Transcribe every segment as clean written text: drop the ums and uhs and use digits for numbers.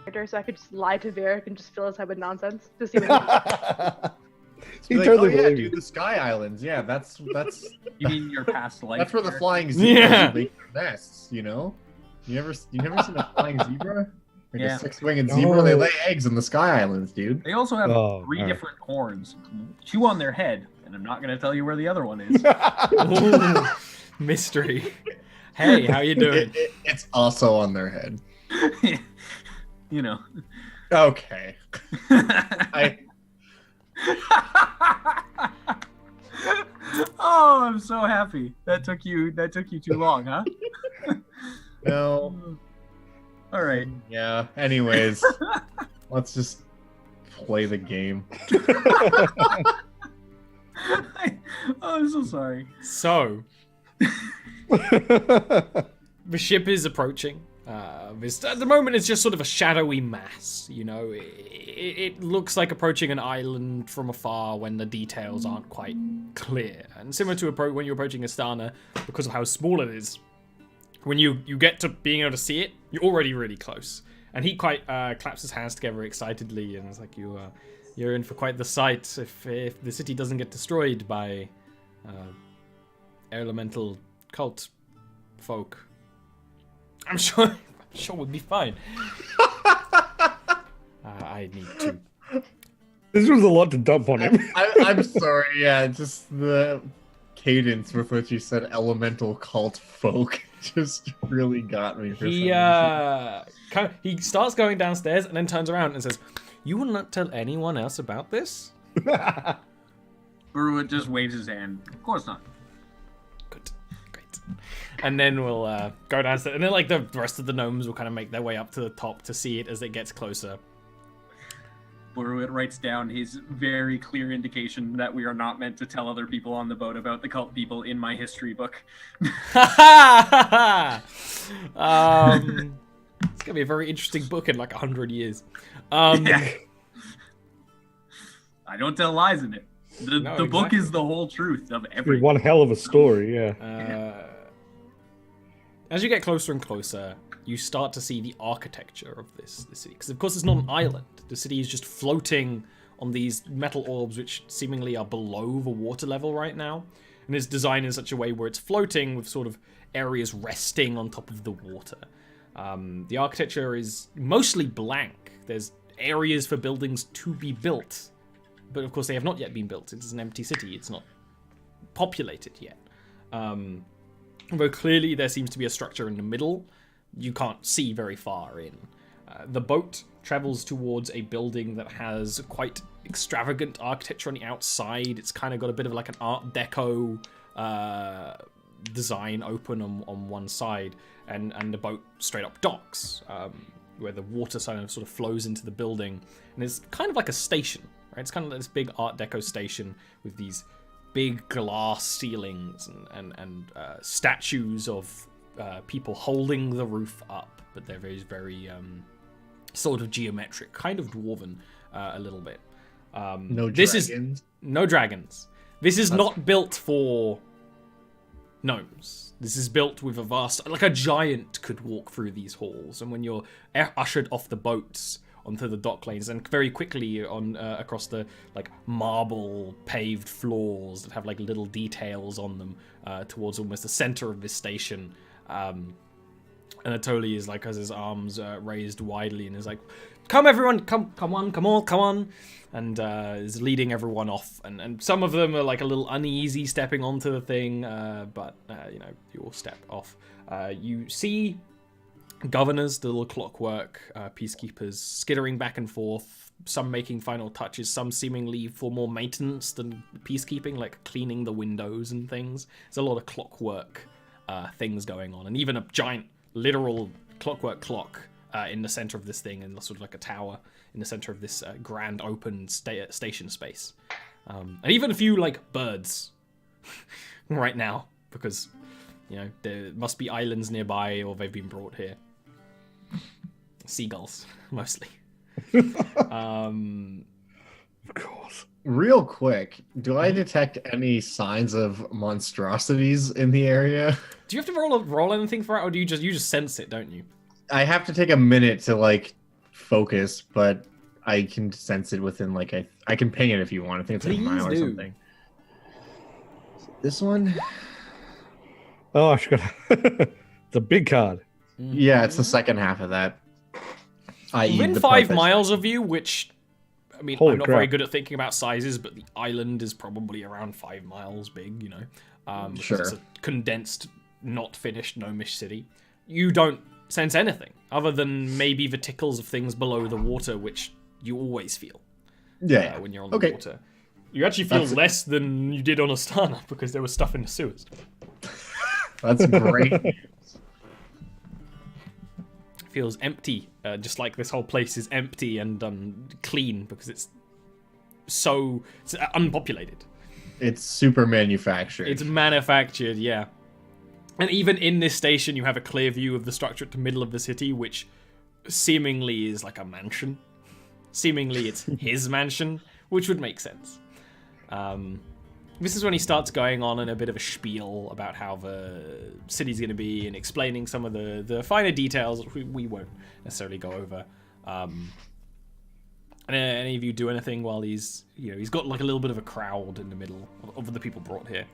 So I could just lie to Varric and just fill his head with nonsense to see what He Like, totally oh yeah, believes dude, you. the Sky Islands. Yeah, that's You mean your past life? that's where the there? flying zebras Yeah. make their nests. You know, you never seen a flying zebra? Like Yeah. a six-winged zebra, they No. lay eggs in the Sky Islands, dude. They also have Oh, three alright. different horns, two on their head, and I'm not going to tell you where the other one is. Ooh, mystery. Hey, how you doing? It's also on their head. You know. Okay. Oh, I'm so happy. That took you too long, huh? No. All right. Yeah. Anyways, let's just play the game. Oh, I'm so sorry. So, the ship is approaching. At the moment, it's just sort of a shadowy mass. You know, it looks like approaching an island from afar when the details aren't quite clear. And similar to when you're approaching Astana, because of how small it is, when you get to being able to see it, you're already really close. And he quite claps his hands together excitedly, and it's like you're in for quite the sight if the city doesn't get destroyed by elemental cult folk. I'm sure we'll be fine. I need to. This was a lot to dump on him. I'm sorry. Yeah, just the cadence with which you said elemental cult folk just really got me. For He starts going downstairs and then turns around and says, "You will not tell anyone else about this?" Burwood just waves his hand. Of course not. Good, great. And then we'll go downstairs, and then like the rest of the gnomes will kind of make their way up to the top to see it as it gets closer. Burwood writes down his very clear indication that we are not meant to tell other people on the boat about the cult people in my history book. It's gonna be a very interesting book in like 100 years. Yeah. I don't tell lies in it. The No, book exactly. is the whole truth of Be everything. one hell of a story, yeah. As you get closer and closer, you start to see the architecture of this city. Because of course it's not an island. The city is just floating on these metal orbs which seemingly are below the water level right now. And it's designed in such a way where it's floating with sort of areas resting on top of the water. The architecture is mostly blank. There's areas for buildings to be built. But of course they have not yet been built. It is an empty city. It's not populated yet. Although clearly there seems to be a structure in the middle, you can't see very far in. The boat travels towards a building that has quite extravagant architecture on the outside. It's kind of got a bit of like an Art Deco design open on one side, and the boat straight up docks, where the water sort of flows into the building, and it's kind of like a station, right? It's kind of like this big Art Deco station with these big glass ceilings and statues of people holding the roof up, but they're very sort of geometric, kind of dwarven a little bit. No this dragons. is no dragons. This is not built for gnomes. This is built with a vast, like a giant could walk through these halls, and when you're ushered off the boats onto the dock lanes, and very quickly on across the like marble paved floors that have like little details on them towards almost the center of this station. Anatoly is like, has his arms raised widely and is like, "Come everyone, come on," and is leading everyone off. And some of them are like a little uneasy stepping onto the thing, but you all step off. You see governors, the little clockwork peacekeepers, skittering back and forth, some making final touches, some seemingly for more maintenance than peacekeeping, like cleaning the windows and things. There's a lot of clockwork things going on, and even a giant literal clockwork clock in the center of this thing, and sort of like a tower in the center of this grand open station space. And even a few like birds right now, because there must be islands nearby or they've been brought here. Seagulls, mostly. Of course. Real quick, do I detect any signs of monstrosities in the area? Do you have to roll anything for it, or do you just sense it, don't you? I have to take a minute to like focus, but I can sense it within like I can ping it if you want. I think it's like a Please mile or do. something. This one, Oh, I forgot. It's a big card. yeah, it's the second half of that. Within 5 miles of you, which, I mean, Holy I'm not crap. very good at thinking about sizes, but the island is probably around 5 miles big, you know. Because Sure. it's a condensed, not finished gnomish city. You don't sense anything other than maybe the tickles of things below the water, which you always feel Yeah. when you're on the Okay. water. You actually feel That's- less than you did on Astana because there was stuff in the sewers. That's great. Feels empty, just like this whole place is empty and clean because it's unpopulated. It's super manufactured. It's manufactured, yeah. And even in this station, you have a clear view of the structure at the middle of the city, which seemingly is like a mansion. Seemingly it's his mansion, which would make sense. This is when he starts going on in a bit of a spiel about how the city's going to be and explaining some of the finer details which we won't necessarily go over. And any of you do anything while he's got like a little bit of a crowd in the middle of the people brought here?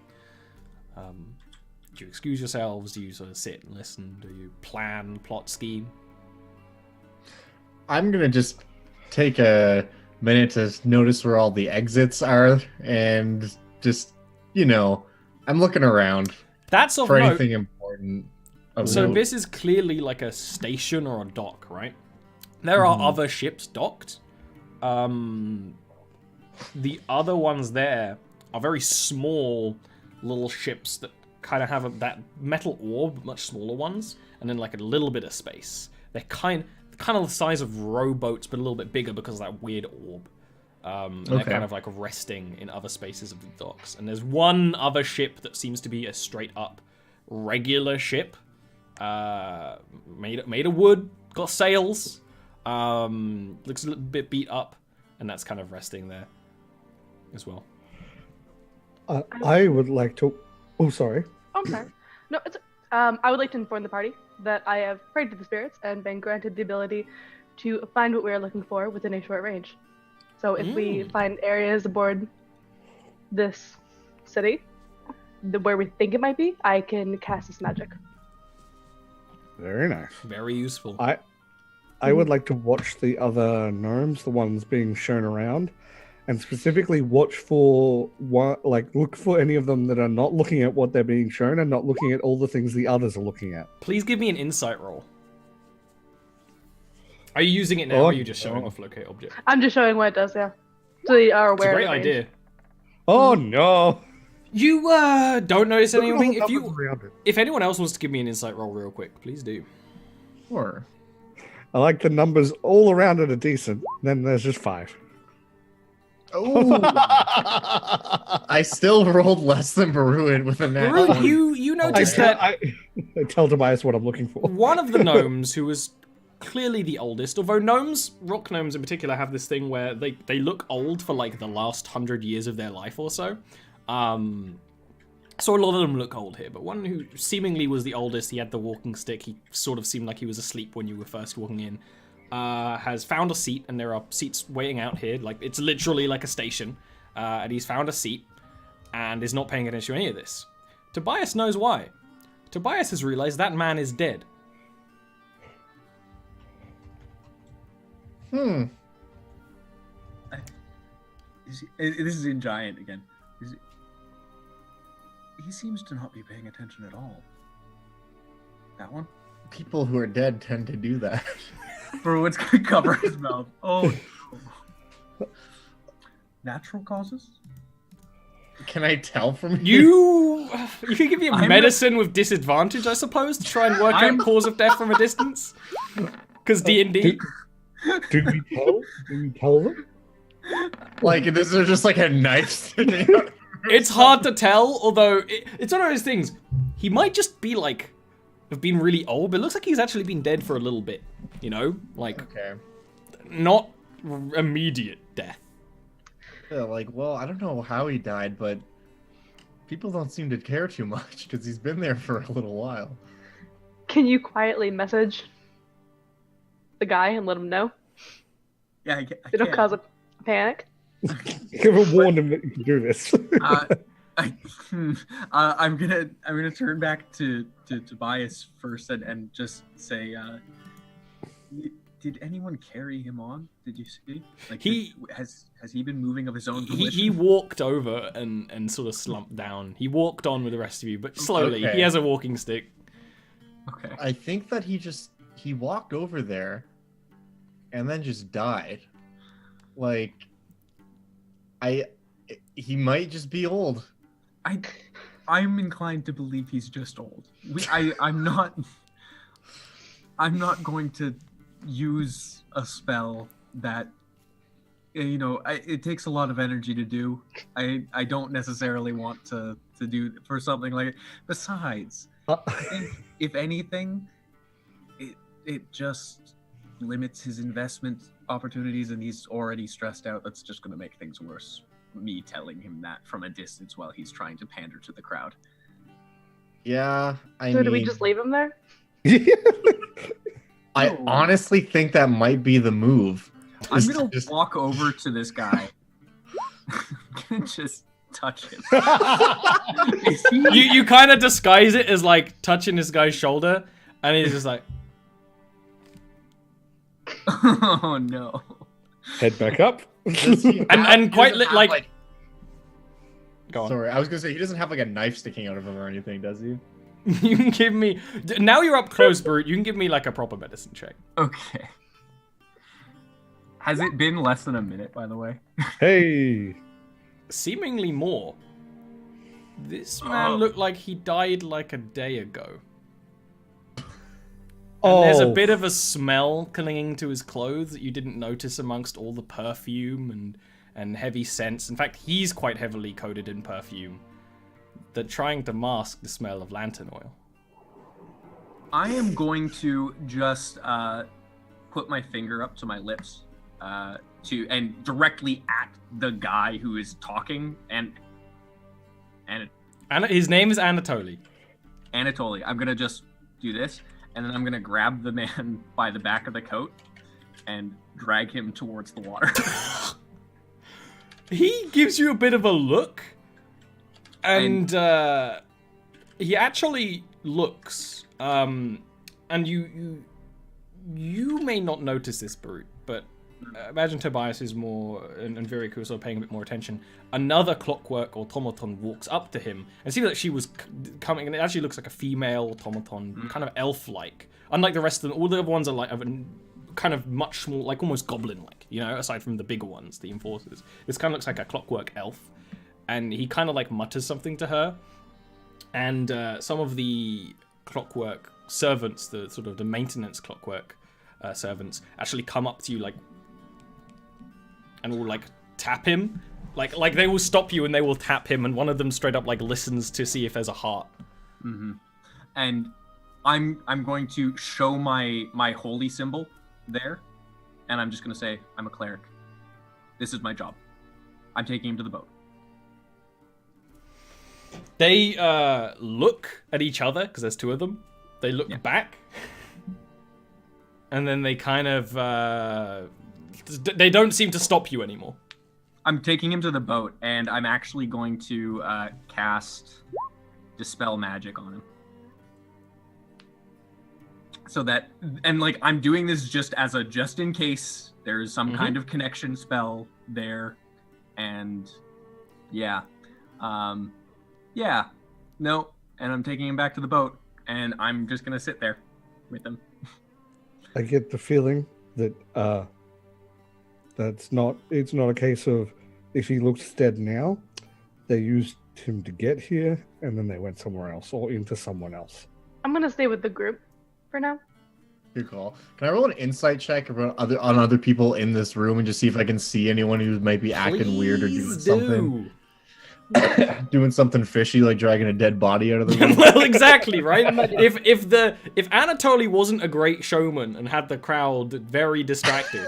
Do you excuse yourselves? Do you sort of sit and listen? Do you plot, scheme? I'm gonna just take a minute to notice where all the exits are and just, I'm looking around That's of for note. anything important. of So note. this is clearly like a station or a dock, right? There are other ships docked. The other ones there are very small little ships that kind of have that metal orb, much smaller ones, and then like a little bit of space. They're kind of the size of rowboats, but a little bit bigger because of that weird orb. And they're kind of like resting in other spaces of the docks. And there's one other ship that seems to be a straight up regular ship, made of wood, got sails, looks a little bit beat up, and that's kind of resting there as well. I would like to. Oh, sorry. Oh, I'm sorry. No, it's. I would like to inform the party that I have prayed to the spirits and been granted the ability to find what we are looking for within a short range. So if we find areas aboard this city where we think it might be, I can cast this magic. Very nice. Very useful. I would like to watch the other gnomes, the ones being shown around, and specifically watch for look for any of them that are not looking at what they're being shown and not looking at all the things the others are looking at. Please give me an insight roll. Are you using it now, or are you just showing off locate object? I'm just showing what it does, yeah. So they are It's a aware great of the range. idea. Oh no! You don't notice Look at all anything. the numbers around it. If anyone else wants to give me an insight roll real quick, please do. Sure. I like the numbers all around it are decent. Then there's just 5. Oh, I still rolled less than Baruin with a nat Baru, 1. you noticed that I tell Tobias what I'm looking for. one of the gnomes, who was clearly the oldest, although rock gnomes in particular, have this thing where they look old for like the last 100 years of their life or so. So a lot of them look old here, but one who seemingly was the oldest, he had the walking stick, he sort of seemed like he was asleep when you were first walking in, has found a seat, and there are seats waiting out here, like it's literally like a station, and he's found a seat, and is not paying attention to any of this. Tobias knows why. Tobias has realized that man is dead. This is in Giant again. He seems to not be paying attention at all. That one? People who are dead tend to do that. Bruin's gonna cover his mouth. Oh no. Natural causes? Can I tell from here? You can give me a medicine with disadvantage, I suppose, to try and work out cause of death from a distance. Because D&D. Do we tell? Do we tell them? Like, is there just like a knife sticking out? It's hard to tell, although it's one of those things. He might just be like, have been really old, but it looks like he's actually been dead for a little bit. You know, like Okay. not immediate death. Yeah, like, well, I don't know how he died, but people don't seem to care too much because he's been there for a little while. Can you quietly message the guy and let him know? I They don't can. cause a panic. You ever warned him that you can do this? I'm gonna turn back to Tobias first and just say, did anyone carry him on? Did you see? Like has he been moving of his own volition? He walked over and sort of slumped down. He walked on with the rest of you, but slowly. Okay. He has a walking stick. Okay. I think that he walked over there and then just died. Like, he might just be old. I'm inclined to believe he's just old. I'm not going to use a spell that it takes a lot of energy to do. I don't necessarily want to do for something like it. Besides, if anything, it just limits his investment opportunities, and he's already stressed out. That's just going to make things worse. Me telling him that from a distance while he's trying to pander to the crowd. Yeah, Do we just leave him there? I honestly think that might be the move. I'm gonna walk over to this guy. I'm gonna just touch him. Is he... You kind of disguise it as like touching this guy's shoulder, and he's just like, oh no. Head back up. and quite like. Go on. Sorry, I was gonna say he doesn't have like a knife sticking out of him or anything, does he? You can give me. Now you're up close, Brute. You can give me like a proper medicine check. Okay. Has it been less than a minute, by the way? Hey. Seemingly more. This man looked like he died like a day ago. And there's a bit of a smell clinging to his clothes that you didn't notice amongst all the perfume and heavy scents. In fact, he's quite heavily coated in perfume. They're trying to mask the smell of lantern oil. I am going to just put my finger up to my lips and directly at the guy who is talking and his name is Anatoly. Anatoly. I'm gonna just do this, and then I'm gonna grab the man by the back of the coat and drag him towards the water. He gives you a bit of a look, and he actually looks, and you may not notice this, Brute, but imagine Tobias is more, and very cool, so paying a bit more attention. Another clockwork automaton walks up to him, and seems like she was coming, and it actually looks like a female automaton, kind of elf-like. Unlike the rest of them, all the other ones are like kind of much more, like almost goblin-like, aside from the bigger ones, the enforcers. This kind of looks like a clockwork elf, and he kind of like mutters something to her, and some of the clockwork servants, the sort of the maintenance clockwork servants, actually come up to you like, and will like tap him, like they will stop you and they will tap him, and one of them straight up like listens to see if there's a heart. Mm-hmm. And I'm going to show my holy symbol there, and I'm just going to say, I'm a cleric. This is my job. I'm taking him to the boat. They look at each other, because there's two of them. They look back, and then they kind of they don't seem to stop you anymore. I'm taking him to the boat, and I'm actually going to cast Dispel Magic on him. So that, and like, I'm doing this just in case there's some kind of connection spell there, and yeah, and I'm taking him back to the boat, and I'm just gonna sit there with him. I get the feeling that it's not a case of if he looks dead now, they used him to get here, and then they went somewhere else or into someone else. I'm gonna stay with the group for now. Good call. Can I roll an insight check on other people in this room and just see if I can see anyone who might be acting weird or doing something? Doing something fishy, like dragging a dead body out of the room. Well, exactly, right? if Anatoly wasn't a great showman and had the crowd very distracted,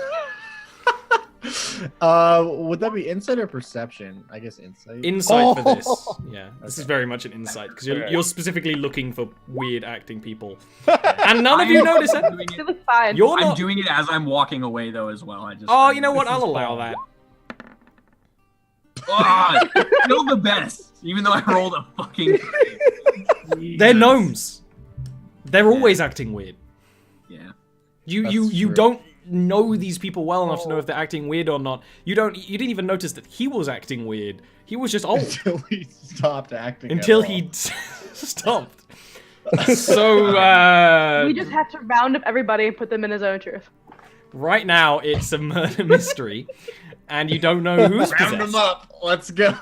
Would that be insight or perception? I guess insight. Insight for this. Yeah, this is Okay. very much an insight because Okay. you're specifically looking for weird acting people, and none of you notice it. Doing It it. looks fine. You're I'm not. doing it as I'm walking away though as well. Oh, you know what? I'll allow that. Oh, still the best, even though I rolled a fucking. They're gnomes. They're always acting weird. Yeah. You That's you true. don't know these people well enough to know if they're acting weird or not. You didn't even notice that he was acting weird. He was just old Until he stopped acting. until at all. he stopped. So We just have to round up everybody and put them in his own truth. right now it's a murder mystery, and you don't know who's Round possessed. them up. Let's go.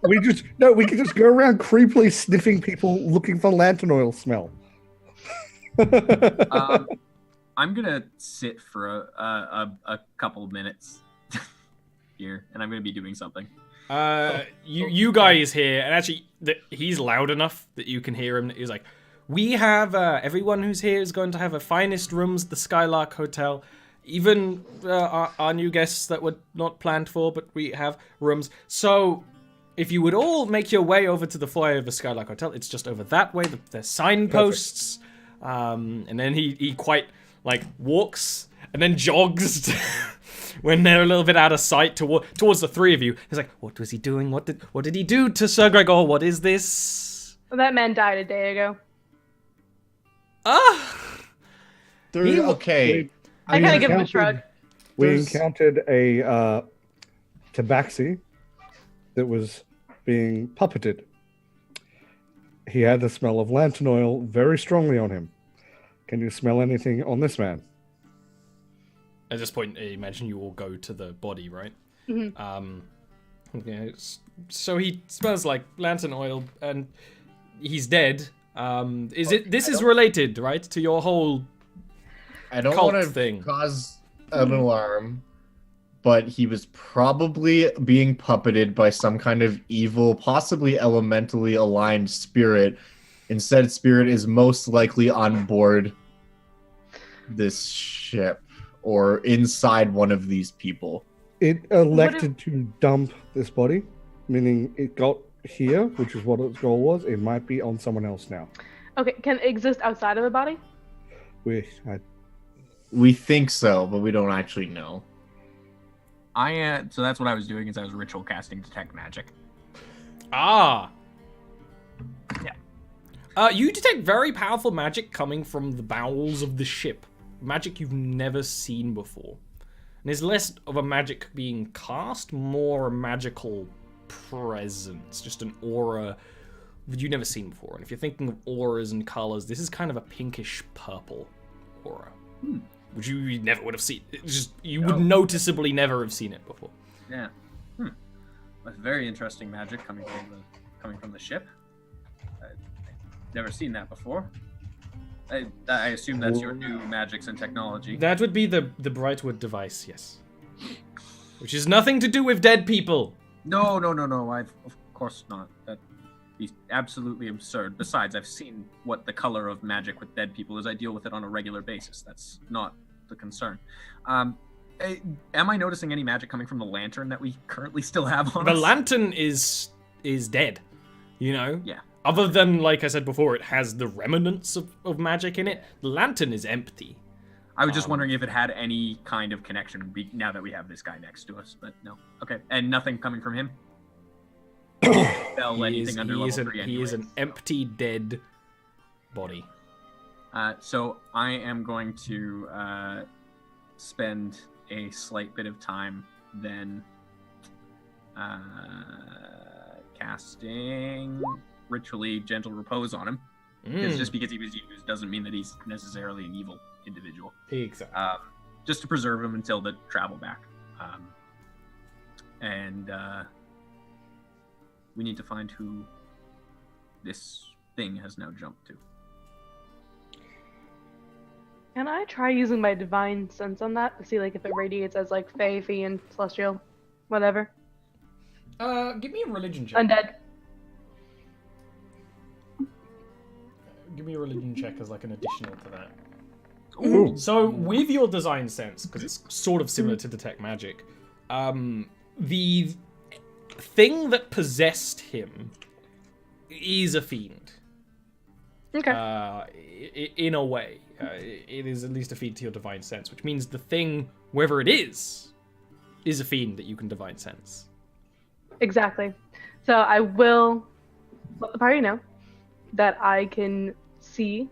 We can just go around creepily sniffing people looking for lantern oil smell. I'm gonna sit for a couple minutes here, and I'm gonna be doing something. You guys hear, and actually, he's loud enough that you can hear him. He's like, "We have everyone who's here is going to have the finest rooms at the Skylark Hotel. Even our new guests that were not planned for, but we have rooms. So, if you would all make your way over to the foyer of the Skylark Hotel, it's just over that way. There's signposts." And then he quite like walks and then jogs when they're a little bit out of sight towards the three of you. He's like, "What was he doing? What did he do to Sir Gregor? What is this?" Well, that man died a day ago. Okay. I kind of give him a shrug. We There's- encountered a tabaxi that was being puppeted. He had the smell of lantern oil very strongly on him. Can you smell anything on this man? At this point, I imagine you all go to the body, right? Mhm. Okay, so he smells like lantern oil, and he's dead. This is related, right, to your whole I don't cult want to thing. cause an alarm, but he was probably being puppeted by some kind of evil, possibly elementally aligned spirit. Instead, spirit is most likely on board this ship or inside one of these people. It elected to dump this body, meaning it got here, which is what its goal was. It might be on someone else now. Okay, can it exist outside of a body? We think so, but we don't actually know. So that's what I was doing, is I was ritual casting detect magic. Ah. Yeah. You detect very powerful magic coming from the bowels of the ship. Magic you've never seen before. And there's less of a magic being cast, more a magical presence, just an aura that you've never seen before. And if you're thinking of auras and colors, this is kind of a pinkish purple aura, which you never would have seen. It's just you would noticeably never have seen it before. Yeah. That's very interesting magic coming from the ship. I've never seen that before. I assume that's your new magics and technology. That would be the Brightwood device, yes. Which is nothing to do with dead people. No. Of course not. That'd be absolutely absurd. Besides, I've seen what the color of magic with dead people is. I deal with it on a regular basis. That's not the concern. Am I noticing any magic coming from the lantern that we currently still have on The us? lantern is dead, you know? Yeah. Other than, like I said before, it has the remnants of magic in it. The lantern is empty. I was just wondering if it had any kind of connection now that we have this guy next to us, but no. Okay, and nothing coming from him? Spell anything under level 3 He is an anyways. empty, dead body. So I am going to spend a slight bit of time then casting ritually gentle repose on him. Because just because he was used doesn't mean that he's necessarily an evil individual. Exactly. Just to preserve him until the travel back. We need to find who this thing has now jumped to. Can I try using my divine sense on that to see like if it radiates as like Fae, Fiend, Celestial, whatever? Give me a religion check. Undead. Give me a religion check as like an additional to that. Ooh. So with your design sense, because it's sort of similar to detect magic, The thing that possessed him is a fiend. Okay. In a way. It is at least a fiend to your divine sense, which means the thing, wherever it is a fiend that you can divine sense. Exactly. So I will let the party know that I can see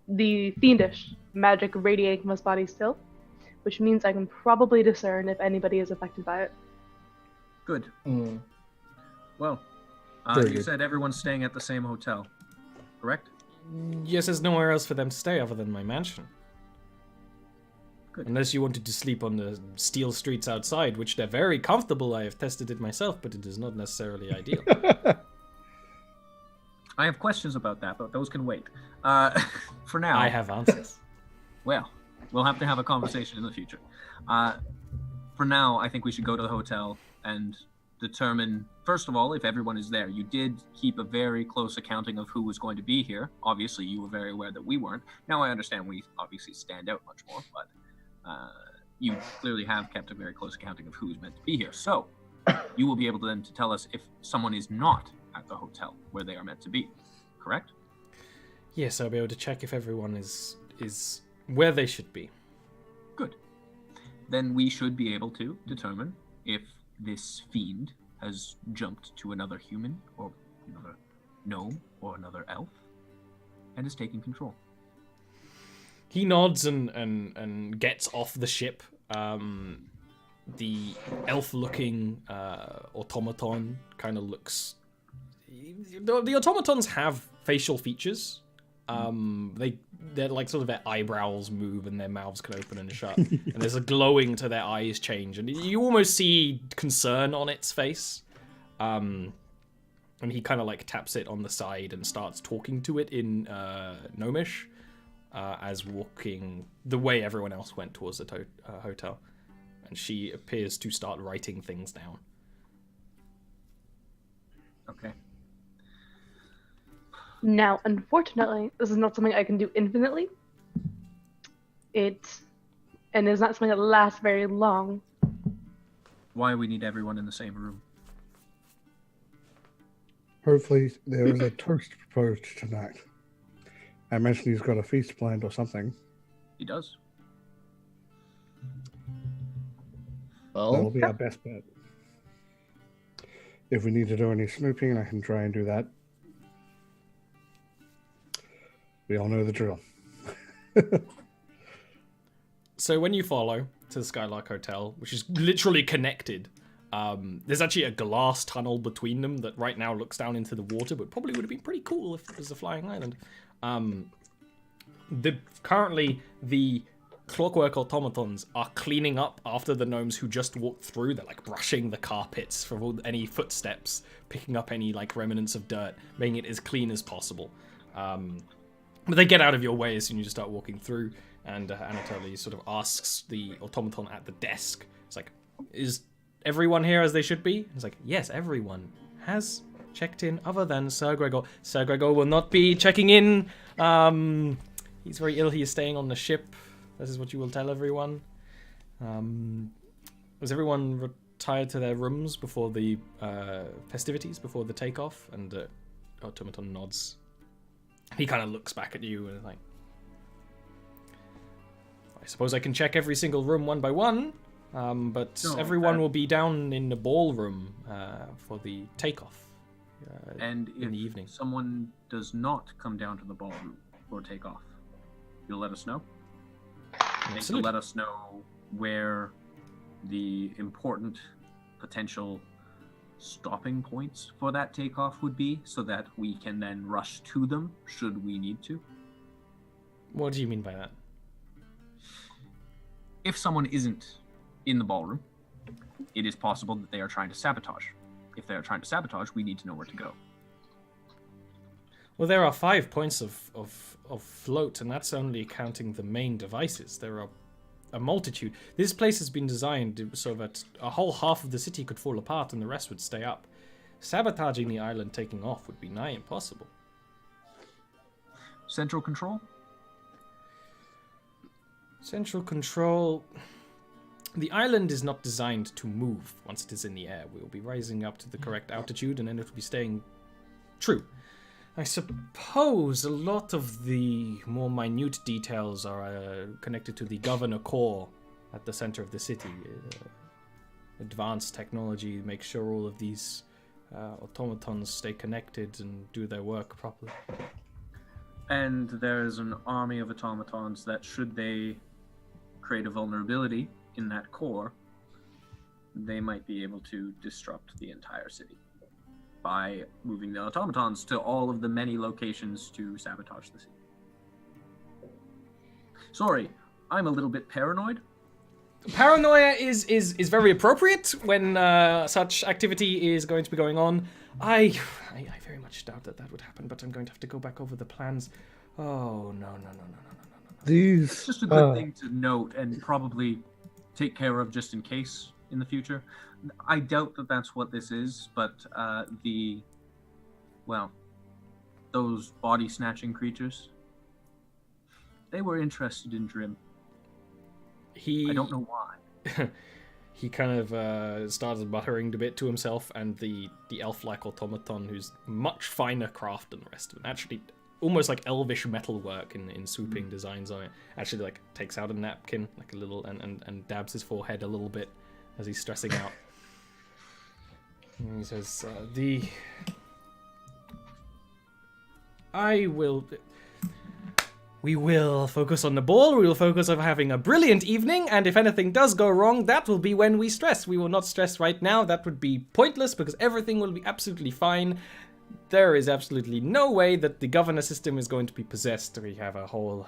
the fiendish magic radiating from his body still, which means I can probably discern if anybody is affected by it. Good. Mm. Well, Very you good. said everyone's staying at the same hotel, correct? Yes, there's nowhere else for them to stay other than my mansion. Good. Unless you wanted to sleep on the steel streets outside, which they're very comfortable. I have tested it myself, but it is not necessarily ideal. I have questions about that, but those can wait. For now, I have answers. well, we'll have to have a conversation in the future. For now, I think we should go to the hotel and determine, first of all, if everyone is there. You did keep a very close accounting of who was going to be here. Obviously, you were very aware that we weren't. Now, I understand we obviously stand out much more, but you clearly have kept a very close accounting of who's meant to be here. So, you will be able to then to tell us if someone is not at the hotel where they are meant to be, correct? Yes, I'll be able to check if everyone is where they should be. Good. Then we should be able to determine if this fiend has jumped to another human or another gnome or another elf and is taking control. He nods and gets off the ship. The elf-looking automaton kind of looks... The automatons have facial features. They're like sort of their eyebrows move and their mouths can open and shut. And there's a glowing to their eyes change. And you almost see concern on its face. And he kind of like taps it on the side and starts talking to it in Gnomish as walking the way everyone else went towards the hotel. And she appears to start writing things down. Okay. Now, unfortunately, this is not something I can do infinitely. And it's not something that lasts very long. Why we need everyone in the same room? Hopefully, there is a toast proposed tonight. I imagine he's got a feast planned or something. He does. That'll Well, be our best bet. If we need to do any snooping, I can try and do that. We all know the drill. So when you follow to the Skylark Hotel, which is literally connected, there's actually a glass tunnel between them that right now looks down into the water, but probably would have been pretty cool if it was a flying island. Currently, the clockwork automatons are cleaning up after the gnomes who just walked through. They're like brushing the carpets for any footsteps, picking up any like remnants of dirt, making it as clean as possible. But they get out of your way as soon as you start walking through, and Anatoly sort of asks the automaton at the desk. It's like, is everyone here as they should be? It's like, yes, everyone has checked in other than Sir Gregor. Sir Gregor will not be checking in. He's very ill. He is staying on the ship. This is what you will tell everyone. Was everyone retired to their rooms before the festivities, before the takeoff? And automaton nods. He kind of looks back at you and is like, I suppose I can check every single room one by one, but No, everyone will be down in the ballroom for the takeoff And in if the evening. someone does not come down to the ballroom or take off, you'll let us know? I think you'll let us know where the important potential stopping points for that takeoff would be, so that we can then rush to them should we need to. What do you mean by that? If someone isn't in the ballroom, it is possible that they are trying to sabotage. If they are trying to sabotage, we need to know where to go. Well, there are 5 points of float, and that's only counting the main devices. There are a multitude. This place has been designed so that a whole half of the city could fall apart and the rest would stay up. Sabotaging the island taking off would be nigh impossible. Central control? Central control... The island is not designed to move once it is in the air. We will be rising up to the correct altitude, and then it will be staying true. I suppose a lot of the more minute details are connected to the governor core at the center of the city. Advanced technology makes sure all of these automatons stay connected and do their work properly. And there is an army of automatons that, should they create a vulnerability in that core, they might be able to disrupt the entire city by moving the automatons to all of the many locations to sabotage the city. Sorry, I'm a little bit paranoid. Paranoia is very appropriate when such activity is going to be going on. I very much doubt that would happen, but I'm going to have to go back over the plans. Oh, no. These... It's just a good thing to note and probably take care of just in case in the future. I doubt that that's what this is, but those body-snatching creatures, they were interested in Drim. I don't know why. He kind of started muttering a bit to himself, and the elf-like automaton, who's much finer craft than the rest of it, actually almost like elvish metalwork in swooping designs on it, actually like takes out a napkin, like a little, and dabs his forehead a little bit as he's stressing out. And he says, we will focus on the ball, we will focus on having a brilliant evening, and if anything does go wrong, that will be when we stress. We will not stress right now, that would be pointless, because everything will be absolutely fine. There is absolutely no way that the governor system is going to be possessed. We have a whole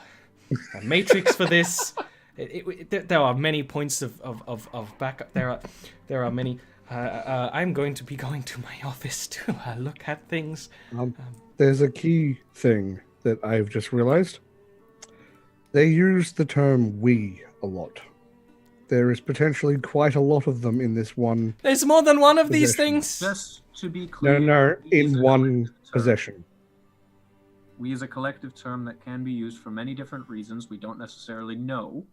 matrix for this. There are many points of backup. There are many. I'm going to be going to my office to look at things. There's a key thing that I've just realized. They use the term "we" a lot. There is potentially quite a lot of them in this one. There's more than one of these possession. things. Just to be clear, No, in one possession. We use a collective term that can be used for many different reasons we don't necessarily know.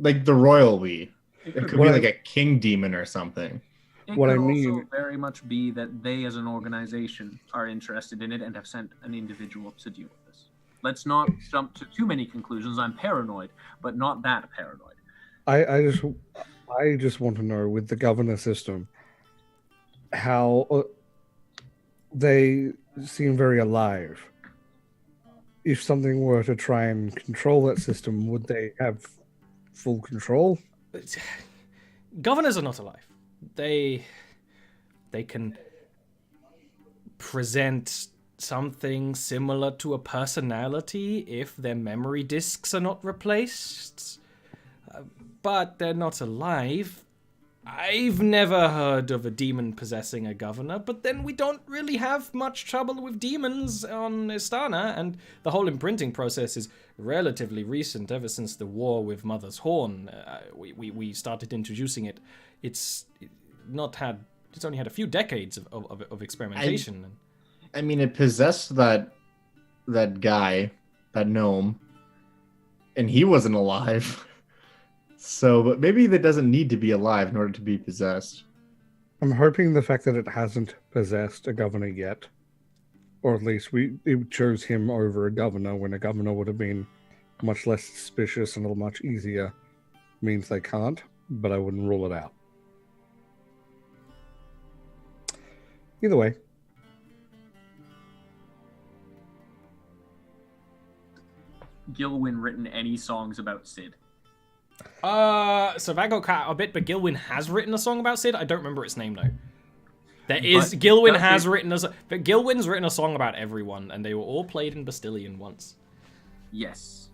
Like the royal we. It could be What like a king demon or something. It What could I mean- also very much be that they as an organization are interested in it and have sent an individual to deal with this. Let's not jump to too many conclusions. I'm paranoid, but not that paranoid. I just want to know, with the governor system, how they seem very alive. If something were to try and control that system, would they have full control? Governors are not alive. They can present something similar to a personality if their memory disks are not replaced, but they're not alive. I've never heard of a demon possessing a governor, but then we don't really have much trouble with demons on Istana, and the whole imprinting process is relatively recent, ever since the war with Mother's Horn. We started introducing it. It's only had a few decades of experimentation. I mean, it possessed that guy, that gnome, and he wasn't alive. So, but maybe that doesn't need to be alive in order to be possessed. I'm hoping the fact that it hasn't possessed a governor yet, or at least it chose him over a governor when a governor would have been much less suspicious and a much easier, means they can't, but I wouldn't rule it out. Either way. Gilwyn written any songs about Sid? So that got cut out a bit, but Gilwyn has written a song about Sid. I don't remember its name though. Gilwyn's written a song about everyone, and they were all played in Bastilian once. Yes.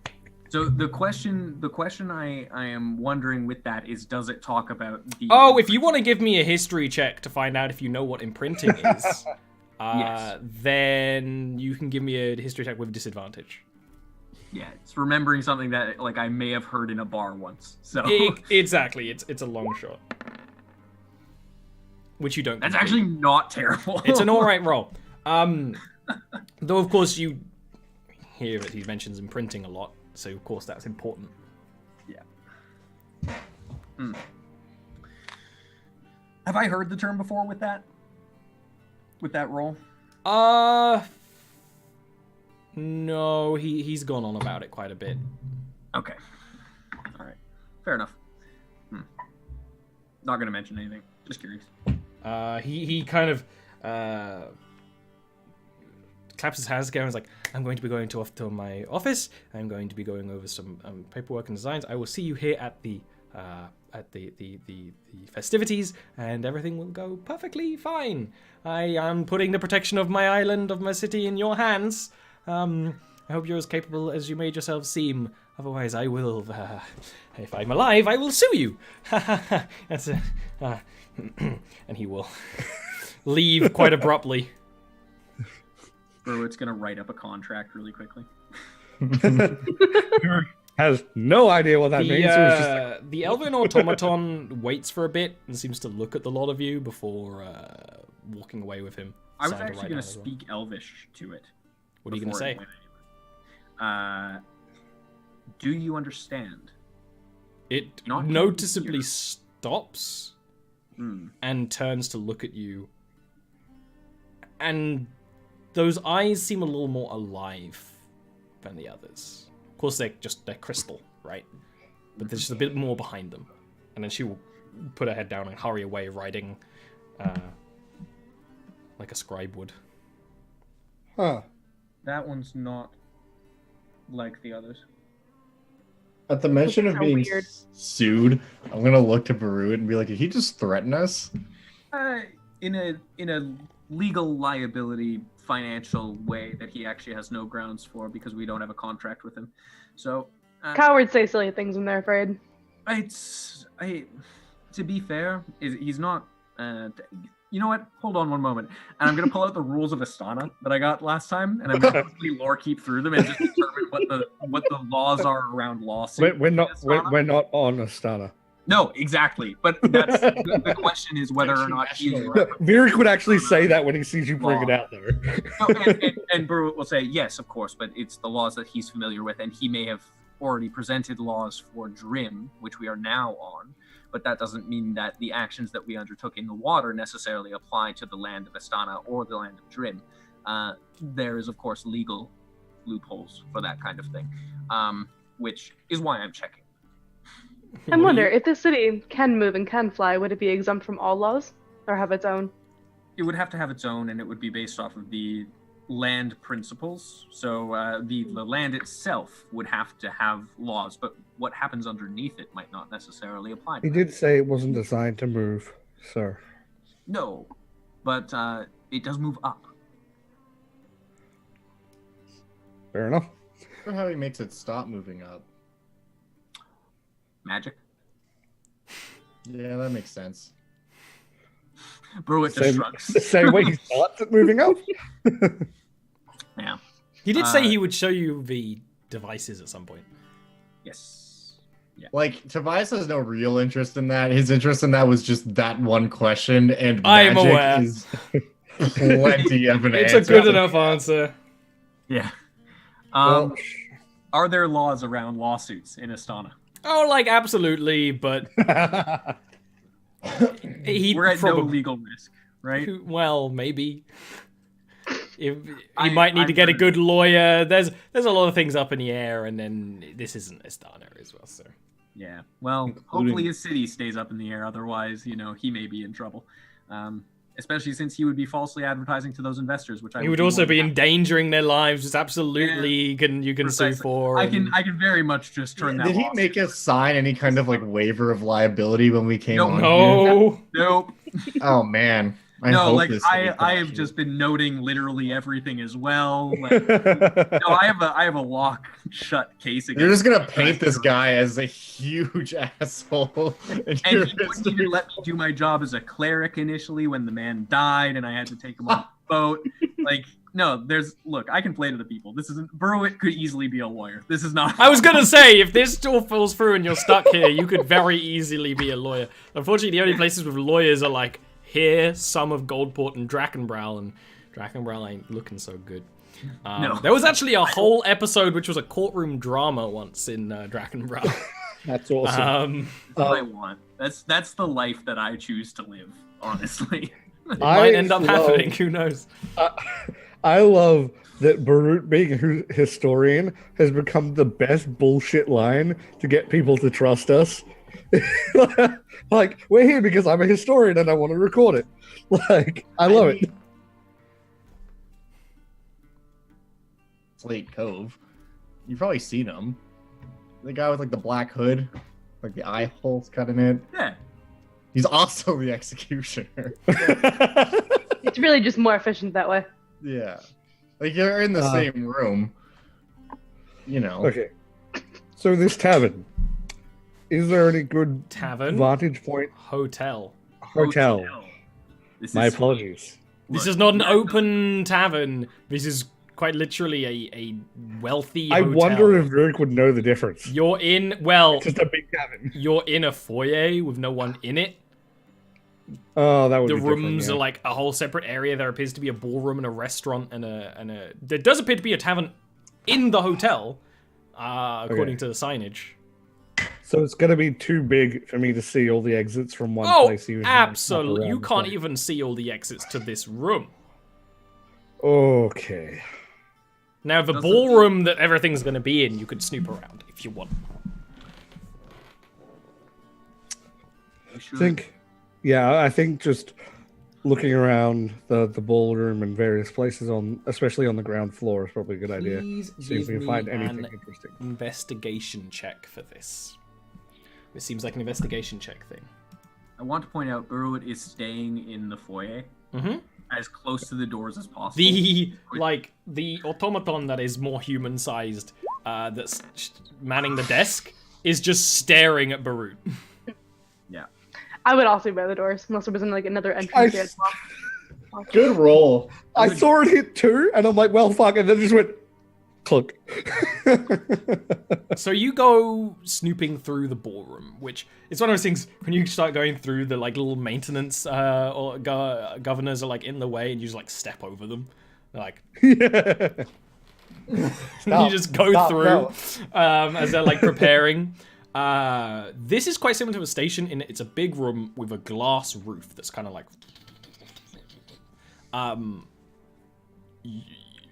So the question I am wondering with that is, does it talk about the... Oh, if you want to give me a history check to find out if you know what imprinting is, Yes. then you can give me a history check with disadvantage. Yeah, it's remembering something that I may have heard in a bar once. So Exactly, it's a long shot. Which you don't that's complete. actually not terrible. It's an alright roll. Though of course you hear that he mentions imprinting a lot, so of course that's important. Yeah. Have I heard the term before with that? With that role? No, he's gone on about it quite a bit. Okay. All right. Fair enough. Not gonna mention anything. Just curious. He kind of claps his hands together and is like, I'm going to be going to my office. I'm going to be going over some paperwork and designs. I will see you here at the festivities, and everything will go perfectly fine. I am putting the protection of my island, of my city, in your hands. I hope you're as capable as you made yourself seem. Otherwise, I will, if I'm alive, I will sue you. That's and he will leave quite abruptly. Bruit's gonna write up a contract really quickly. Has no idea what that means. So it's just like, the elven automaton waits for a bit and seems to look at the lot of you before walking away with him. I was actually going to speak Elvish to it. What are you going to say? Do you understand? It Not noticeably stops Hmm. and turns to look at you. And those eyes seem a little more alive than the others. Of course, they're crystal, right? But there's just a bit more behind them. And then she will put her head down and hurry away, writing like a scribe would. huh. That one's not like the others. At the mention of So being weird. sued, I'm gonna look to Barut and be like, did he just threaten us? In a legal liability financial way that he actually has no grounds for because we don't have a contract with him. So Cowards say silly things when they're afraid. to be fair, he's not. You know what? Hold on one moment, and I'm gonna pull out the rules of Astana that I got last time, and I'm gonna quickly lore keep through them and just determine what the laws are around lawsuit. We're not on Astana. No, exactly. But that's the question is whether or not he's Virik would actually say that when he sees you bring it out there. No, and Brewitt will say yes, of course, but it's the laws that he's familiar with, and he may have already presented laws for Drim, which we are now on. But that doesn't mean that the actions that we undertook in the water necessarily apply to the land of Astana or the land of Drim. There is, of course, legal loopholes for that kind of thing, which is why I'm checking. I wonder, if this city can move and can fly, would it be exempt from all laws? Or have its own? It would have to have its own, and it would be based off of the land principles. So the land itself would have to have laws, but what happens underneath it might not necessarily apply to He did say it wasn't designed to move, sir. No, but it does move up. Fair enough. I wonder how he makes it stop moving up. Magic. Yeah, that makes sense. Brewitt just shrugs. The same way he starts it moving up. Yeah. He did say he would show you the devices at some point. Yes. Yeah. Like, Tobias has no real interest in that. His interest in that was just that one question, and I am magic aware. is plenty of an It's answer. a good enough answer. Yeah. Well, Are there laws around lawsuits in Astana? Oh, like, absolutely, but he We're at no probably... legal risk, right? Well, maybe. He I- might need to I've get a heard- good lawyer. There's a lot of things up in the air, and then this isn't Astana as well, so. Yeah. Well, hopefully his city stays up in the air. Otherwise, he may be in trouble. Especially since he would be falsely advertising to those investors, which He would also be endangering their lives, which absolutely you can sue Precisely. for. I can very much just turn that. Did he make us sign any kind of like waiver of liability when we came on? No. Nope. Here? Oh man. I No, hope like this I stays have up. just been noting literally everything as well. Like, no, I have a lock shut case against. You're just gonna paint this guy as a huge asshole. And he wouldn't even let me do my job as a cleric initially when the man died and I had to take him off the boat. Like, no, look, I can play to the people. This isn't Berwick could easily be a lawyer. This is not. I was gonna say, if this all falls through and you're stuck here, you could very easily be a lawyer. Unfortunately, the only places with lawyers are like here, some of Goldport and Drakenbrow, and Drakenbrow ain't looking so good. No. There was actually a whole episode which was a courtroom drama once in Drakenbrow. That's awesome. That's what I want. That's the life that I choose to live. honestly. It might end up happening. Who knows? I love that Barut, being a historian, has become the best bullshit line to get people to trust us. Like, we're here because I'm a historian and I want to record it. Like, I love it. Slate Cove. You've probably seen him. The guy with like the black hood, like the eye holes cut in it. Yeah. He's also the executioner. It's really just more efficient that way. Yeah. Like you're in the same room. You know. Okay. So this tavern. Is there any good Tavern? vantage point? Hotel. Hotel. My apologies. This is not an open tavern. This is quite literally a wealthy I hotel. wonder if Drake would know the difference. You're in, well, It's just a big tavern. you're in a foyer with no one in it. Oh, that would The be different, rooms yeah. are like a whole separate area. There appears to be a ballroom and a restaurant and a there does appear to be a tavern in the hotel, according to the signage. So it's going to be too big for me to see all the exits from one Oh, place. absolutely. You can't even see all the exits to this room. Okay. Now, the ballroom that everything's going to be in, you could snoop around if you want. I think just looking around the ballroom and various places especially on the ground floor is probably a good idea. Please See if we give can find me anything an interesting. investigation check for this. It seems like an investigation check thing. I want to point out Burwood is staying in the foyer as close to the doors as possible. The automaton that is more human-sized, that's manning the desk, is just staring at Barut. Yeah. I would also be by the doors, unless there was like another entrance here as well. Good roll. I saw it hit 2, and I'm like, well, fuck, and then it just went, clunk. So you go snooping through the ballroom, which it's one of those things when you start going through the like little maintenance or governors are like in the way and you just like step over them. They're like, you just go through as they're like preparing. This is quite similar to a station in it's a big room with a glass roof that's kind of like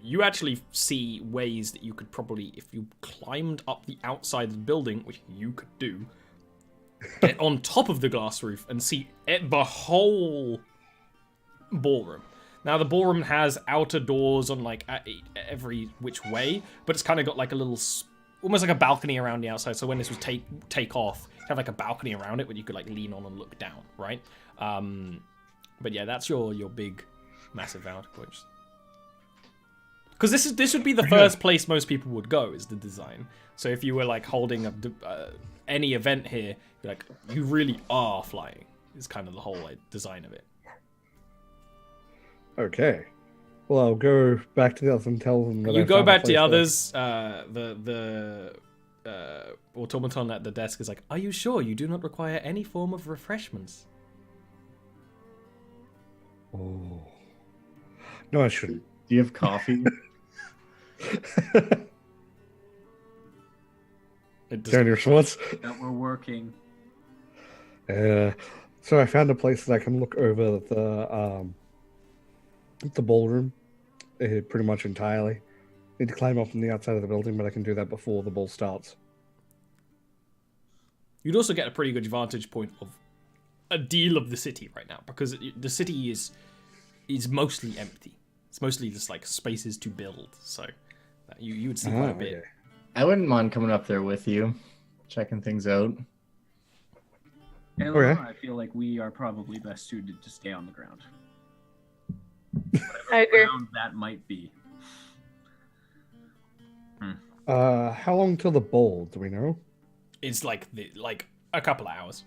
you actually see ways that you could probably, if you climbed up the outside of the building, which you could do, get on top of the glass roof and see the whole ballroom. Now, the ballroom has outer doors on, like, every which way, but it's kind of got, like, a little, almost like a balcony around the outside, so when this was take off, you have, like, a balcony around it where you could, like, lean on and look down, right? But, yeah, that's your big, massive vantage points. Because this would be the first place most people would go, is the design. So if you were, like, holding any event here, you're like, you really are flying, is kind of the whole, like, design of it. Okay. Well, I'll go back to the others and tell them that You go back to the others. The automaton at the desk is like, "Are you sure you do not require any form of refreshments?" Oh. No, I shouldn't. Do you have coffee? Turn your swords. That we're working. So I found a place that I can look over the ballroom pretty much entirely. Need to climb up from the outside of the building, but I can do that before the ball starts. You'd also get a pretty good vantage point of a deal of the city right now, because the city is mostly empty. It's mostly just like spaces to build, so you would see quite a bit. Okay. I wouldn't mind coming up there with you, checking things out. Eleanor, I feel like we are probably best suited to stay on the ground. I agree. Ground that might be. How long till the ball? Do we know? It's like a couple of hours.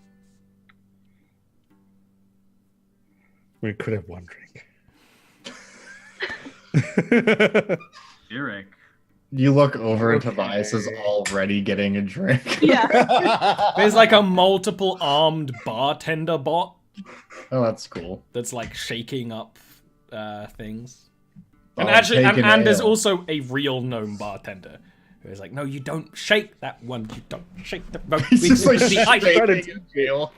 We could have one drink. Eric. You look over and Tobias is already getting a drink. Yeah. There's like a multiple armed bartender bot Oh, that's cool. that's like shaking up things. Oh, And actually, taking and there's ale. also a real gnome bartender who is like, "No, you don't shake that one. You don't shake the." He's just like the ice." shaking ale.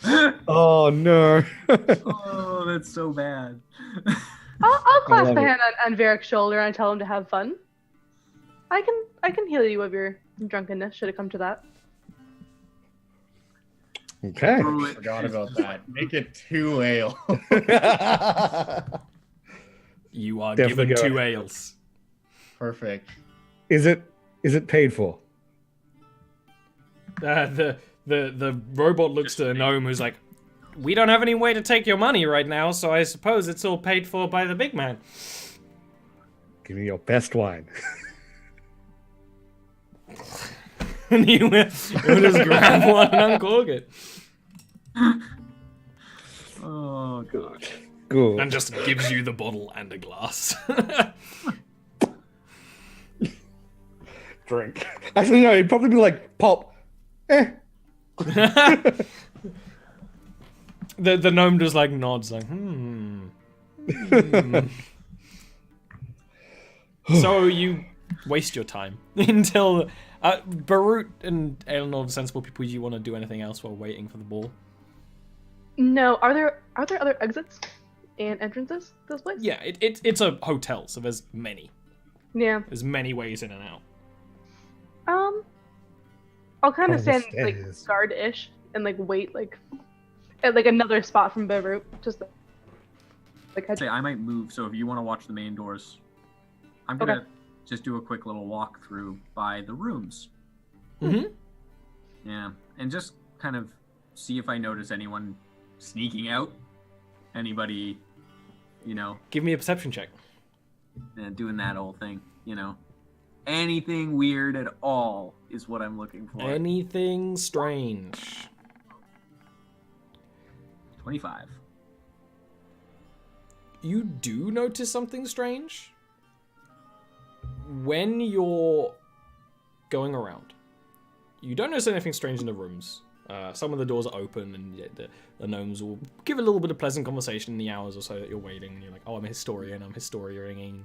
Oh no. Oh, that's so bad. I'll clasp love a it. hand on Varric's shoulder and tell him to have fun. I can heal you of your drunkenness should it come to that. Okay. Forgot about that. Make it 2 ale. You are Definitely given go 2 ahead. ales. Perfect. Is it paid for? The robot looks to the gnome who's like, we don't have any way to take your money right now, so I suppose it's all paid for by the big man. Give me your best wine. And you will just grab one and uncork it. Oh god. Good. And just gives you the bottle and a glass. Drink. Actually, no. He'd probably be like, pop. the gnome just like nods like, So you waste your time until Barut and Eleanor, the sensible people, you want to do anything else while waiting for the ball? No, are there other exits and entrances to this place? Yeah, it's a hotel, so there's many. Yeah. There's many ways in and out. I'll kind of Oh, the stand like stairs. guard-ish and like wait at like another spot from Beirut, just like Say I might move, so if you want to watch the main doors, I'm gonna just do a quick little walk through by the rooms. Mm-hmm. Yeah, and just kind of see if I notice anyone sneaking out. Anybody, Give me a perception check. doing that old thing, Anything weird at all is what I'm looking for. Anything strange? 25. You do notice something strange when you're going around. You don't notice anything strange in the rooms. Some of the doors are open, and the gnomes will give a little bit of pleasant conversation in the hours or so that you're waiting. And you're like, "Oh, I'm a historian. I'm historianing."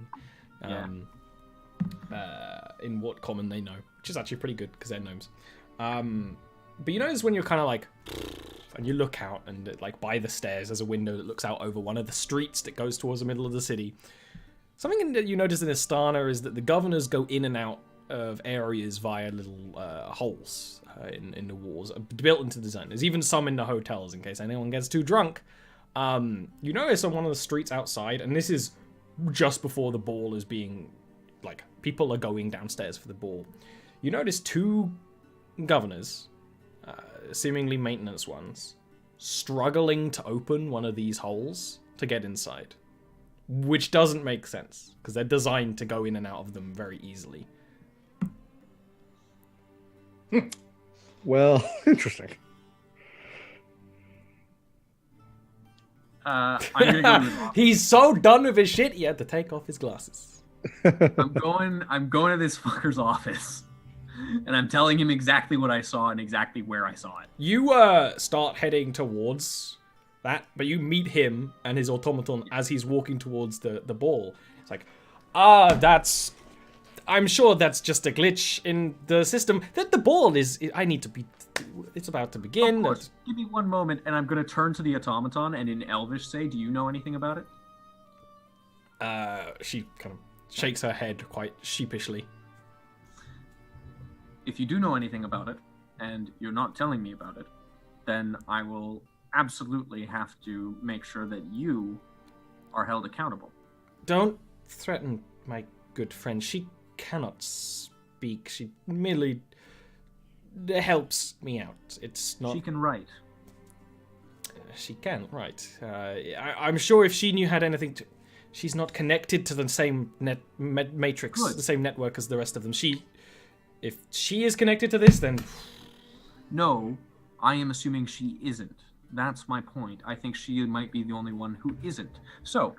In what common they know, which is actually pretty good because they're gnomes. But you notice when you're kind of like, and you look out, and like by the stairs, there's a window that looks out over one of the streets that goes towards the middle of the city. Something that you notice in Astana is that the governors go in and out of areas via little holes in the walls, built into the design. There's even some in the hotels in case anyone gets too drunk. You notice on one of the streets outside, and this is just before the ball is being, like, people are going downstairs for the ball. You notice 2 governors, seemingly maintenance ones, struggling to open one of these holes to get inside. Which doesn't make sense, because they're designed to go in and out of them very easily. Well, interesting. I'm gonna go to the office. He's so done with his shit, he had to take off his glasses. I'm going to this fucker's office, and I'm telling him exactly what I saw and exactly where I saw it. You start heading towards that, but you meet him and his automaton as he's walking towards the ball. It's like, I'm sure that's just a glitch in the system. That the ball is, it's about to begin. Of course. Give me one moment, and I'm going to turn to the automaton and in Elvish say, do you know anything about it? She kind of shakes her head quite sheepishly. If you do know anything about it, and you're not telling me about it, then I will absolutely have to make sure that you are held accountable. Don't threaten my good friend. She cannot speak. She merely helps me out. It's not... She can write. She can, right. I'm sure if she knew had anything to... She's not connected to the same matrix, Good. the same network as the rest of them. If she is connected to this, then... No, I am assuming she isn't. That's my point. I think she might be the only one who isn't. So,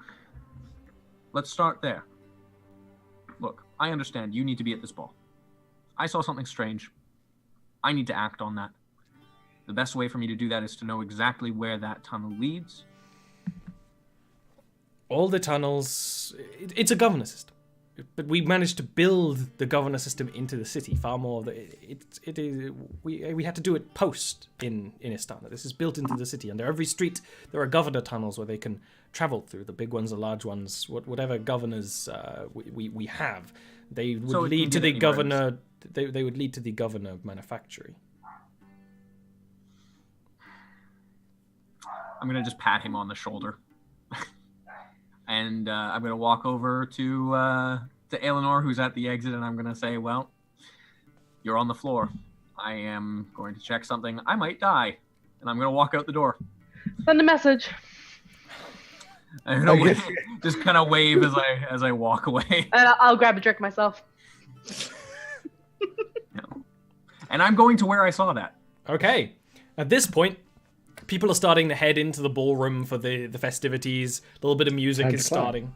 let's start there. Look, I understand you need to be at this ball. I saw something strange. I need to act on that. The best way for me to do that is to know exactly where that tunnel leads. All the tunnels... It's a governor system. but we managed to build the governor system into the city far more. We had to do it post in Istana. This is built into the city. Under every street, there are governor tunnels where they can travel through. The big ones, the large ones, whatever governors we have, they would lead to the governor. They would lead to the governor manufactory. I'm gonna just pat him on the shoulder. And I'm going to walk over to Eleanor, who's at the exit, and I'm going to say, well, you're on the floor. I am going to check something. I might die. And I'm going to walk out the door. Send a message. I'm going to just kind of wave as I walk away. And I'll grab a drink myself. No. And I'm going to where I saw that. Okay. At this point, people are starting to head into the ballroom for the festivities. A little bit of music is starting.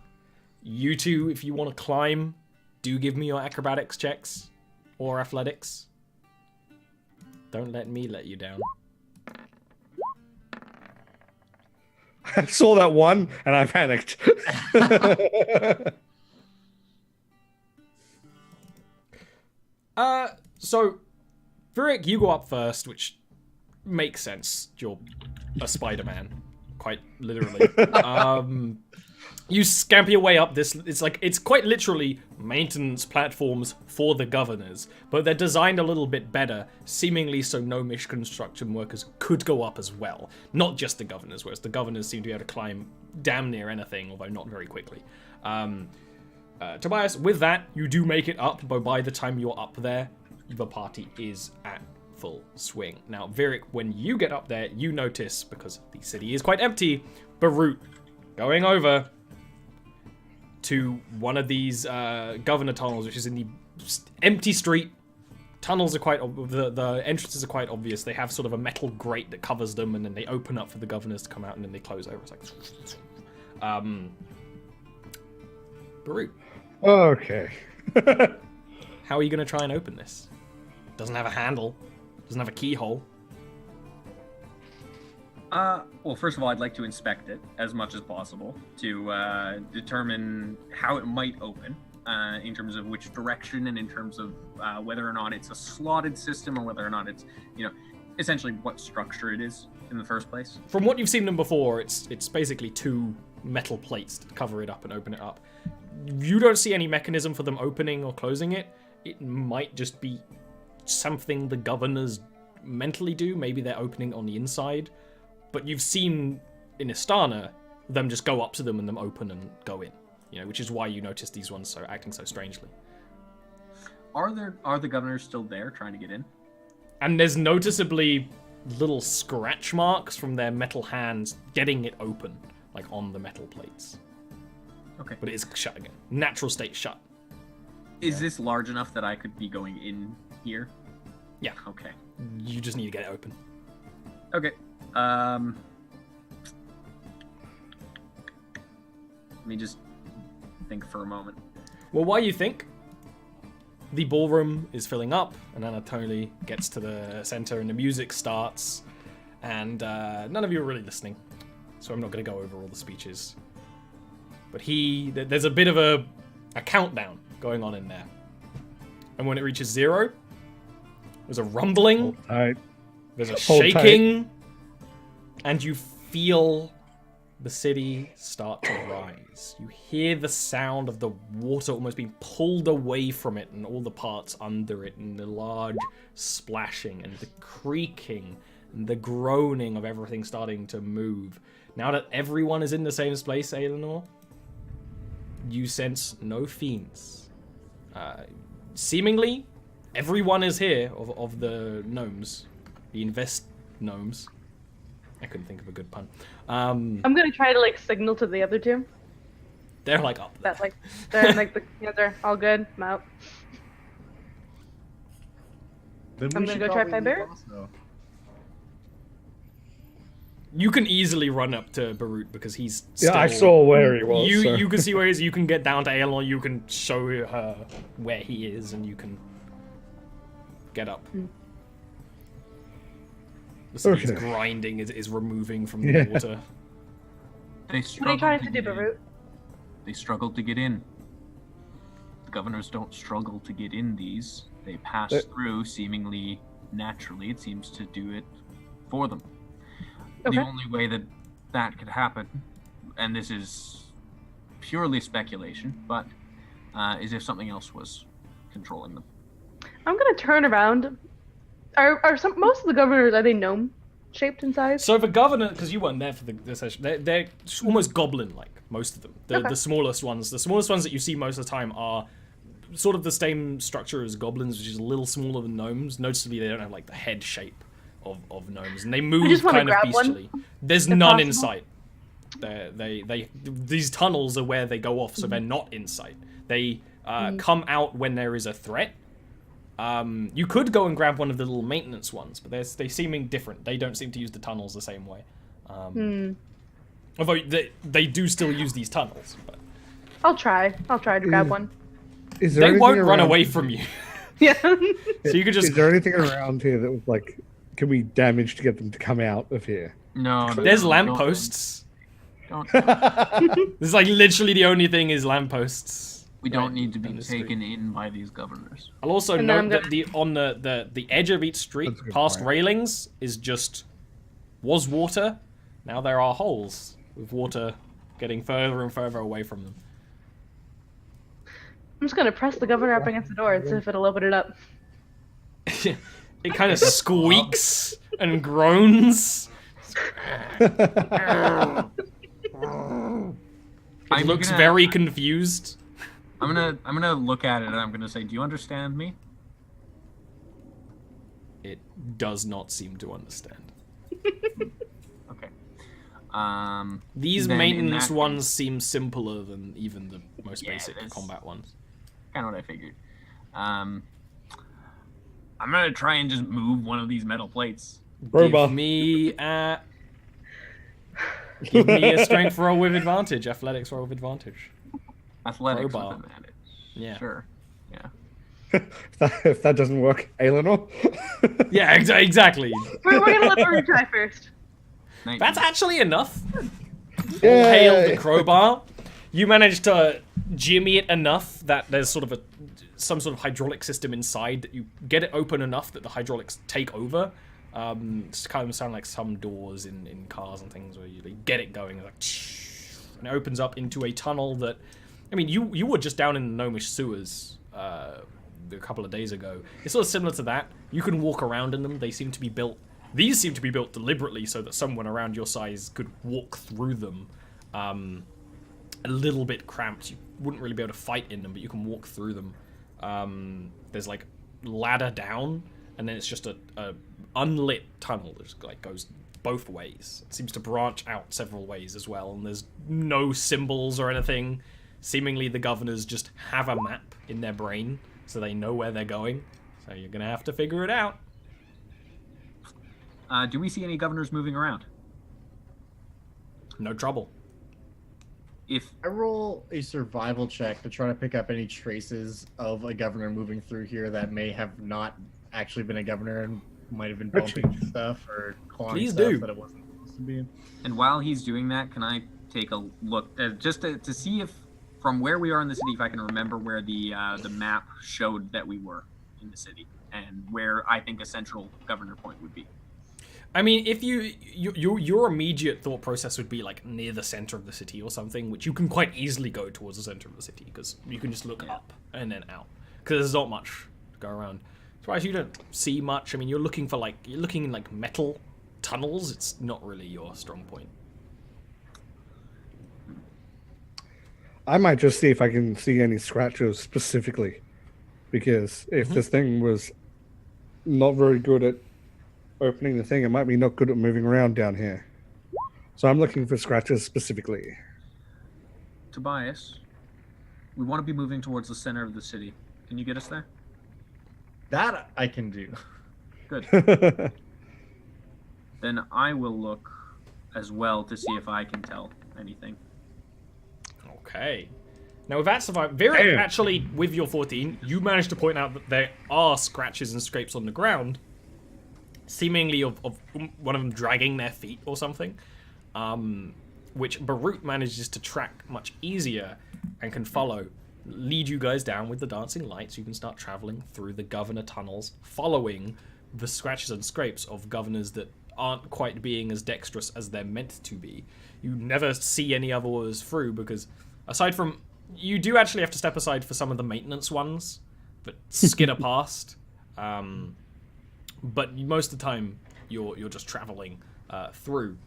You two, if you want to climb, do give me your acrobatics checks or athletics. Don't let me let you down. I saw that one and I panicked. So, Virik, you go up first, which makes sense. You're a Spider-Man, quite literally. You scamper your way up this. It's quite literally maintenance platforms for the governors, but they're designed a little bit better, seemingly so gnome-ish construction workers could go up as well. Not just the governors, whereas the governors seem to be able to climb damn near anything, although not very quickly. Tobias, with that, you do make it up, but by the time you're up there, the party is at full swing. Now, Virik, when you get up there, you notice, because the city is quite empty, Barut going over to one of these governor tunnels, which is in the empty street. Tunnels are quite the entrances are quite obvious. They have sort of a metal grate that covers them, and then they open up for the governors to come out, and then they close over. It's like, Barut. Okay. How are you going to try and open this? Doesn't have a handle. Doesn't have a keyhole. Well, first of all, I'd like to inspect it as much as possible to determine how it might open, in terms of which direction and in terms of whether or not it's a slotted system or whether or not it's, essentially what structure it is in the first place. From what you've seen them before, it's basically two metal plates to cover it up and open it up. You don't see any mechanism for them opening or closing it. It might just be something the governors mentally do. Maybe they're opening on the inside. But you've seen in Istana them just go up to them and them open and go in. Which is why you notice these ones acting so strangely. Are the governors still there trying to get in? And there's noticeably little scratch marks from their metal hands getting it open, like on the metal plates. Okay. But it is shut again. Natural state shut. Is this large enough that I could be going in here? Yeah. Okay. You just need to get it open. Okay. Let me just think for a moment. Well, while you think, the ballroom is filling up, and Anatoly gets to the center, and the music starts, and none of you are really listening, so I'm not going to go over all the speeches. But there's a bit of a countdown going on in there. And when it reaches 0, there's a rumbling, there's a shaking, and you feel the city start to rise. You hear the sound of the water almost being pulled away from it and all the parts under it, and the large splashing and the creaking and the groaning of everything starting to move. Now that everyone is in the same place, Eleanor, you sense no fiends. Seemingly, everyone is here of the gnomes, the invest gnomes. I couldn't think of a good pun. I'm gonna try to signal to the other two. They're up. That they're they're all good. I'm out. Then I'm gonna go try find Bear. You can easily run up to Barut because he's still... Yeah, I saw where he was. You can see where he is. You can get down to Eleanor. You can show her where he is, and you can get up. The city's grinding is removing from the water. What are you trying to do, Barut? They struggled to get in. governors don't struggle to get in these. They pass through seemingly naturally. It seems to do it for them. Okay. The only way that could happen, and this is purely speculation, but is if something else was controlling them. I'm gonna turn around. Are most of the governors, are they gnome shaped in size? So the governor, because you weren't there for the session, they're almost goblin-like, most of them. The smallest ones that you see most of the time are sort of the same structure as goblins, which is a little smaller than gnomes. Noticeably, they don't have like the head shape of gnomes, and they move kind of bestially. There's none in sight. These tunnels are where they go off, so they're not in sight. They come out when there is a threat. You could go and grab one of the little maintenance ones, but they seeming different. They don't seem to use the tunnels the same way. Although they do still use these tunnels. But... I'll try to grab one. They won't run away from you. Yeah. So you could just... Is there anything around here that was like, can we damage to get them to come out of here? No. There's lampposts. Don't. This is like literally the only thing is lampposts. We don't need to be taken in by these governors. I'll also note that on the edge of each street, past railings, was water. Now there are holes with water getting further and further away from them. I'm just gonna press the governor up against the door and see if it'll open it up. It kind of squeaks and groans. It looks very confused. I'm gonna look at it and I'm gonna say, "Do you understand me?" It does not seem to understand. Okay. These maintenance ones seem simpler than even the most basic combat ones. Kind of what I figured. I'm gonna try and just move one of these metal plates. Give me a strength roll with advantage, athletics roll with advantage. Athletics with advantage. Yeah. Sure. Yeah. if that doesn't work, Eleanor. Yeah, exactly. We're gonna let her try first. 19. That's actually enough. Yeah. All hail the crowbar. You manage to jimmy it enough that there's sort of some sort of hydraulic system inside that you get it open enough that the hydraulics take over. It's kind of sound like some doors in cars and things where you get it going, and it opens up into a tunnel that, I mean, you were just down in the gnomish sewers a couple of days ago. It's sort of similar to that. You can walk around in them. They seem to be built. These seem to be built deliberately so that someone around your size could walk through them. A little bit cramped. You wouldn't really be able to fight in them, but you can walk through them. There's like ladder down, and then it's just a unlit tunnel that just like goes both ways. It seems to branch out several ways as well, and there's no symbols or anything. Seemingly the governors just have a map in their brain, so they know where they're going. So you're gonna have to figure it out. Do we see any governors moving around? No trouble. If I roll a survival check to try to pick up any traces of a governor moving through here that may have not actually been a governor and might have been bumping stuff or clawing stuff that it wasn't supposed to be. And while he's doing that, can I take a look just to see if from where we are in the city, if I can remember where the map showed that we were in the city and where I think a central governor point would be. I mean, if your immediate thought process would be like near the center of the city or something, which you can quite easily go towards the center of the city because you can just look up and then out because there's not much to go around. As far as you don't see much, I mean, you're looking in like metal tunnels. It's not really your strong point. I might just see if I can see any scratches specifically, because if this thing was not very good at opening the thing, it might be not good at moving around down here. So I'm looking for scratches specifically. Tobias, we want to be moving towards the center of the city. Can you get us there? That I can do. Good. Then I will look as well to see if I can tell anything. Okay. Now with that survival, Vera, actually, with your 14, you managed to point out that there are scratches and scrapes on the ground, seemingly of one of them dragging their feet or something, which Barut manages to track much easier and can follow. lead you guys down with the dancing lights. You can start traveling through the governor tunnels, following the scratches and scrapes of governors that aren't quite being as dexterous as they're meant to be. You never see any others through because, aside from, you do actually have to step aside for some of the maintenance ones that skitter past. But most of the time, you're just traveling through,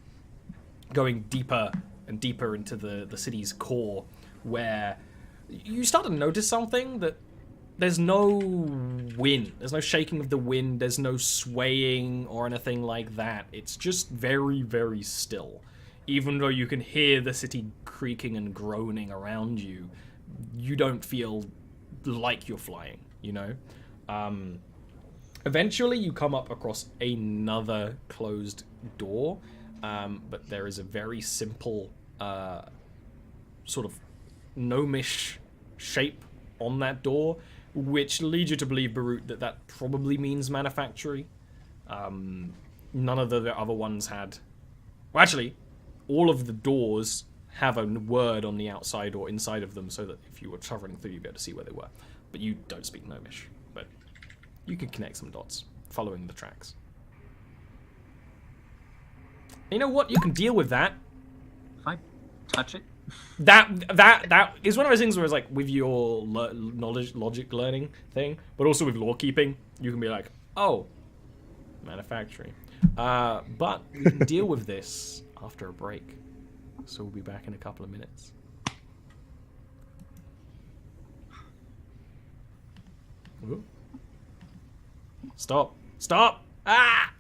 going deeper and deeper into the city's core, where you start to notice something, that there's no wind. There's no shaking of the wind. There's no swaying or anything like that. It's just very, very still. Even though you can hear the city creaking and groaning around you, you don't feel like you're flying, you know? Eventually, you come up across another closed door, but there is a very simple sort of gnomish shape on that door, which leads you to believe, Barut, that probably means manufactory. None of the other ones had... Well, actually, all of the doors have a word on the outside or inside of them, so that if you were traveling through, you'd be able to see where they were. But you don't speak Gnomish. But you could connect some dots, following the tracks. You know what? You can deal with that. If I touch it? That is one of those things where it's like, with your knowledge, logic learning thing, but also with law keeping, you can be like, oh, manufacturing. But we can deal with this after a break. So we'll be back in a couple of minutes. Ooh. Stop. Stop! Ah!